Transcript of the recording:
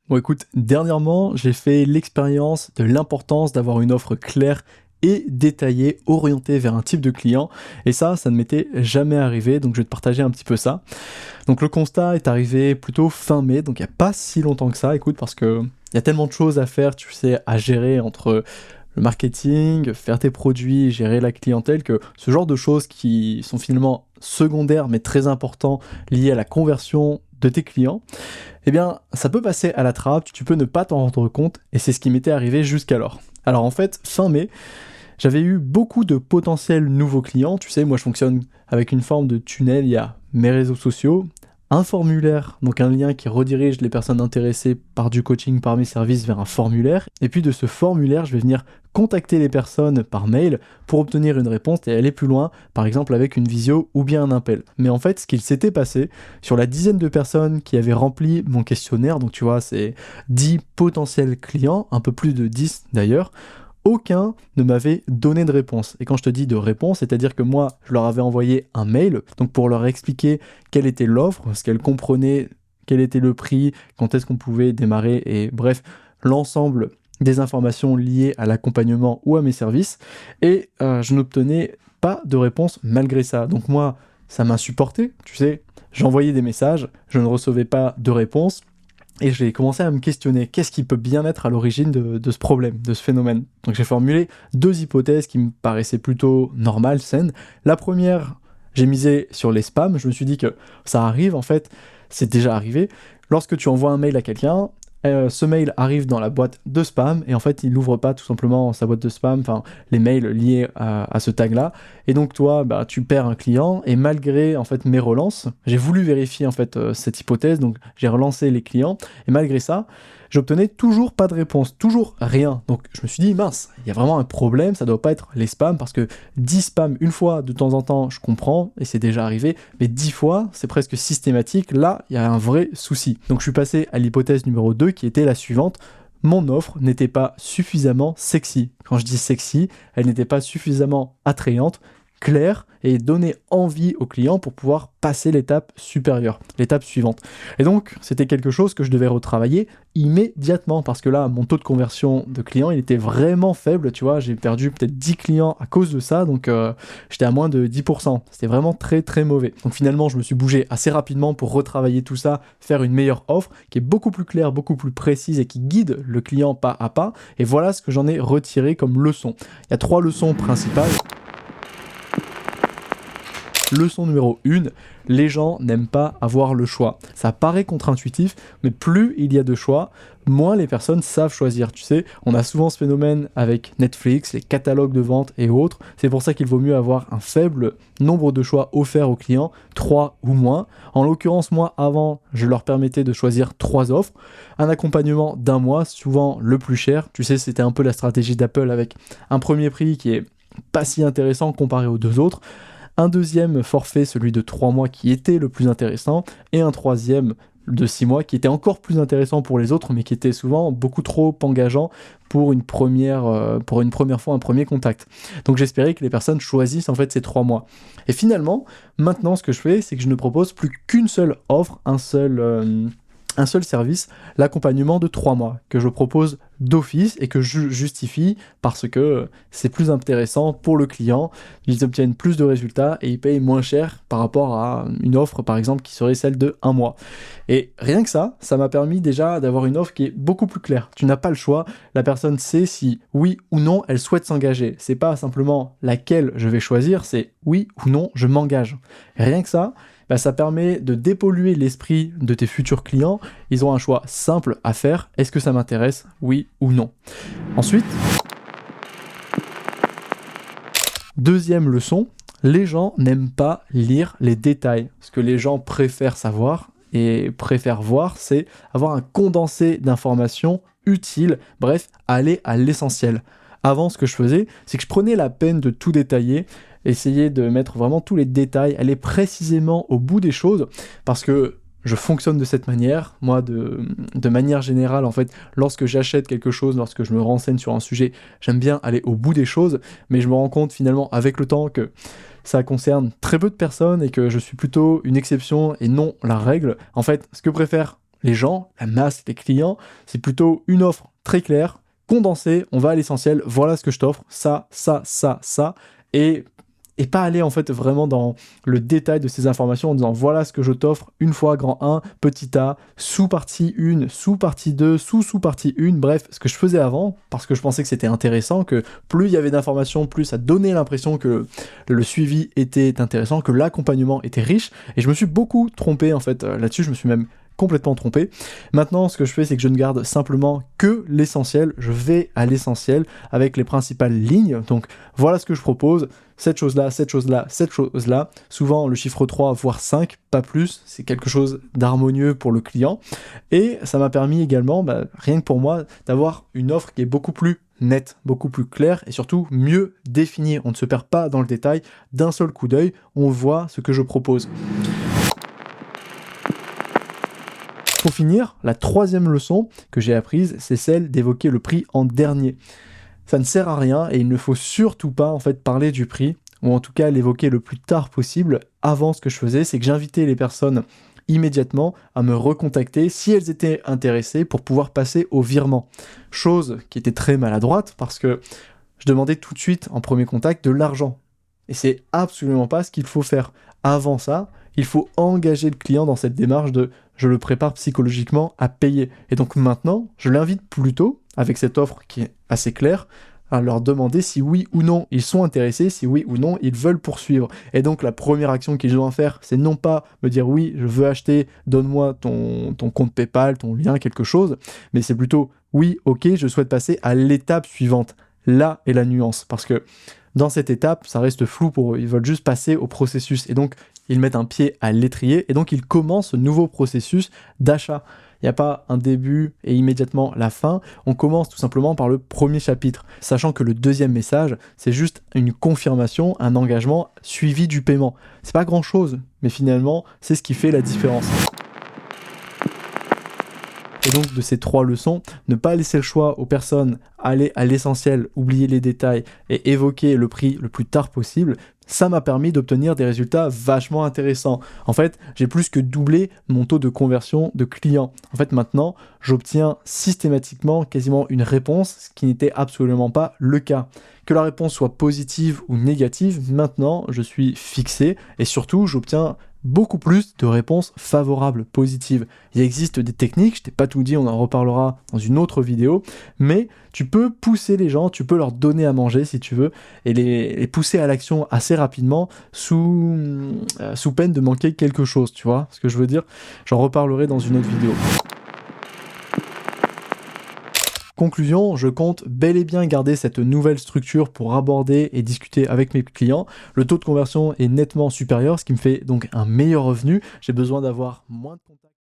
Bon écoute, dernièrement, j'ai fait l'expérience de l'importance d'avoir une offre claire et détaillée, orientée vers un type de client. Et ça ne m'était jamais arrivé, donc je vais te partager un petit peu ça. Donc le constat est arrivé plutôt fin mai, donc il n'y a pas si longtemps que ça, écoute, parce que il y a tellement de choses à faire, tu sais, à gérer entre le marketing, faire tes produits, gérer la clientèle, que ce genre de choses qui sont finalement secondaires mais très importants liés à la conversion de tes clients, eh bien, ça peut passer à la trappe, tu peux ne pas t'en rendre compte, et c'est ce qui m'était arrivé jusqu'alors. Alors en fait, fin mai, j'avais eu beaucoup de potentiels nouveaux clients. Tu sais, moi je fonctionne avec une forme de tunnel. Il y a mes réseaux sociaux, un formulaire, donc un lien qui redirige les personnes intéressées par du coaching, par mes services vers un formulaire. Et puis de ce formulaire, je vais venir contacter les personnes par mail pour obtenir une réponse et aller plus loin, par exemple avec une visio ou bien un appel. Mais en fait, ce qu'il s'était passé, sur la dizaine de personnes qui avaient rempli mon questionnaire, donc tu vois, c'est 10 potentiels clients, un peu plus de 10 d'ailleurs, aucun ne m'avait donné de réponse. Et quand je te dis de réponse, c'est-à-dire que moi, je leur avais envoyé un mail, donc pour leur expliquer quelle était l'offre, ce qu'elles comprenaient, quel était le prix, quand est-ce qu'on pouvait démarrer, et bref, l'ensemble des informations liées à l'accompagnement ou à mes services, et je n'obtenais pas de réponse malgré ça. Donc moi, ça m'a supporté, tu sais, j'envoyais des messages, je ne recevais pas de réponse, et j'ai commencé à me questionner, qu'est-ce qui peut bien être à l'origine de ce problème, de ce phénomène. Donc j'ai formulé deux hypothèses qui me paraissaient plutôt normales, saines. La première, j'ai misé sur les spams, je me suis dit que ça arrive en fait, c'est déjà arrivé. Lorsque tu envoies un mail à quelqu'un, ce mail arrive dans la boîte de spam et en fait il n'ouvre pas tout simplement sa boîte de spam, enfin les mails liés à ce tag là, et donc toi bah, tu perds un client. Et malgré en fait mes relances, j'ai voulu vérifier en fait cette hypothèse, donc j'ai relancé les clients et malgré ça j'obtenais toujours pas de réponse, toujours rien. Donc je me suis dit mince, il y a vraiment un problème, ça doit pas être les spams, parce que 10 spams une fois de temps en temps je comprends et c'est déjà arrivé, mais 10 fois c'est presque systématique, là il y a un vrai souci. Donc je suis passé à l'hypothèse numéro 2 qui était la suivante: mon offre n'était pas suffisamment sexy. Quand je dis sexy, elle n'était pas suffisamment attrayante, claire, et donner envie au client pour pouvoir passer l'étape supérieure, l'étape suivante. Et donc, c'était quelque chose que je devais retravailler immédiatement, parce que là, mon taux de conversion de clients, il était vraiment faible, tu vois, j'ai perdu peut-être 10 clients à cause de ça, donc j'étais à moins de 10%. C'était vraiment très très mauvais. Donc finalement, je me suis bougé assez rapidement pour retravailler tout ça, faire une meilleure offre, qui est beaucoup plus claire, beaucoup plus précise, et qui guide le client pas à pas. Et voilà ce que j'en ai retiré comme leçon. Il y a 3 leçons principales. Leçon numéro 1, les gens n'aiment pas avoir le choix. Ça paraît contre-intuitif, mais plus il y a de choix, moins les personnes savent choisir. Tu sais, on a souvent ce phénomène avec Netflix, les catalogues de vente et autres. C'est pour ça qu'il vaut mieux avoir un faible nombre de choix offerts aux clients, 3 ou moins. En l'occurrence, moi, avant, je leur permettais de choisir 3 offres. Un accompagnement d'1 mois, souvent le plus cher. Tu sais, c'était un peu la stratégie d'Apple avec un premier prix qui est pas si intéressant comparé aux 2 autres. Un deuxième forfait, celui de 3 mois, qui était le plus intéressant, et un troisième de 6 mois qui était encore plus intéressant pour les autres, mais qui était souvent beaucoup trop engageant pour une première fois, un premier contact. Donc j'espérais que les personnes choisissent en fait ces 3 mois. Et finalement, maintenant ce que je fais, c'est que je ne propose plus qu'une seule offre, un seul service, l'accompagnement de 3 mois, que je propose d'office et que je justifie parce que c'est plus intéressant pour le client, ils obtiennent plus de résultats et ils payent moins cher par rapport à une offre par exemple qui serait celle de 1 mois. Et rien que ça m'a permis déjà d'avoir une offre qui est beaucoup plus claire. Tu n'as pas le choix, la personne sait si oui ou non elle souhaite s'engager. C'est pas simplement laquelle je vais choisir, c'est oui ou non je m'engage. Et rien que ça, bah, ça permet de dépolluer l'esprit de tes futurs clients. Ils ont un choix simple à faire. Est-ce que ça m'intéresse? Oui ou non. Ensuite, deuxième leçon, les gens n'aiment pas lire les détails. Ce que les gens préfèrent savoir et préfèrent voir, c'est avoir un condensé d'informations utiles, bref, aller à l'essentiel. Avant, ce que je faisais, c'est que je prenais la peine de tout détailler, essayer de mettre vraiment tous les détails, aller précisément au bout des choses, parce que je fonctionne de cette manière. Moi, de manière générale, en fait, lorsque j'achète quelque chose, lorsque je me renseigne sur un sujet, j'aime bien aller au bout des choses, mais je me rends compte finalement avec le temps que ça concerne très peu de personnes et que je suis plutôt une exception et non la règle. En fait, ce que préfèrent les gens, la masse des clients, c'est plutôt une offre très claire, condensée, on va à l'essentiel, voilà ce que je t'offre, ça, et pas aller en fait vraiment dans le détail de ces informations en disant voilà ce que je t'offre une fois grand 1, petit a, sous-partie 1, sous-partie 2, sous-partie 1, bref, ce que je faisais avant, parce que je pensais que c'était intéressant, que plus il y avait d'informations, plus ça donnait l'impression que le suivi était intéressant, que l'accompagnement était riche, et je me suis beaucoup trompé en fait là-dessus, je me suis même complètement trompé. Maintenant, ce que je fais, c'est que je ne garde simplement que l'essentiel, je vais à l'essentiel avec les principales lignes, donc voilà ce que je propose, cette chose-là, cette chose-là, cette chose-là, souvent le chiffre 3, voire 5, pas plus, c'est quelque chose d'harmonieux pour le client, et ça m'a permis également, rien que pour moi, d'avoir une offre qui est beaucoup plus nette, beaucoup plus claire, et surtout mieux définie, on ne se perd pas dans le détail, d'un seul coup d'œil, on voit ce que je propose. Pour finir, la troisième leçon que j'ai apprise, c'est celle d'évoquer le prix en dernier. Ça ne sert à rien et il ne faut surtout pas en fait parler du prix, ou en tout cas l'évoquer le plus tard possible. Avant, ce que je faisais, c'est que j'invitais les personnes immédiatement à me recontacter si elles étaient intéressées pour pouvoir passer au virement. Chose qui était très maladroite parce que je demandais tout de suite en premier contact de l'argent. Et c'est absolument pas ce qu'il faut faire. Avant ça, il faut engager le client dans cette démarche de je le prépare psychologiquement à payer. Et donc maintenant, je l'invite plutôt, avec cette offre qui est assez claire, à leur demander si oui ou non ils sont intéressés, si oui ou non ils veulent poursuivre. Et donc la première action qu'ils doivent faire, c'est non pas me dire oui, je veux acheter, donne-moi ton compte PayPal, ton lien, quelque chose, mais c'est plutôt oui, ok, je souhaite passer à l'étape suivante. Là est la nuance, parce que dans cette étape, ça reste flou pour eux, ils veulent juste passer au processus, et donc ils mettent un pied à l'étrier, et donc ils commencent ce nouveau processus d'achat. Il n'y a pas un début et immédiatement la fin, on commence tout simplement par le premier chapitre, sachant que le deuxième message, c'est juste une confirmation, un engagement suivi du paiement. C'est pas grand chose, mais finalement, c'est ce qui fait la différence. Et donc de ces 3 leçons, ne pas laisser le choix aux personnes, aller à l'essentiel, oublier les détails et évoquer le prix le plus tard possible, ça m'a permis d'obtenir des résultats vachement intéressants. En fait, j'ai plus que doublé mon taux de conversion de clients. En fait, maintenant, j'obtiens systématiquement quasiment une réponse, ce qui n'était absolument pas le cas. Que la réponse soit positive ou négative, maintenant, je suis fixé et surtout, j'obtiens beaucoup plus de réponses favorables, positives. Il existe des techniques, je t'ai pas tout dit, on en reparlera dans une autre vidéo, mais tu peux pousser les gens, tu peux leur donner à manger si tu veux, et les pousser à l'action assez rapidement sous peine de manquer quelque chose, tu vois ce que je veux dire? J'en reparlerai dans une autre vidéo. Conclusion, je compte bel et bien garder cette nouvelle structure pour aborder et discuter avec mes clients. Le taux de conversion est nettement supérieur, ce qui me fait donc un meilleur revenu. J'ai besoin d'avoir moins de contacts.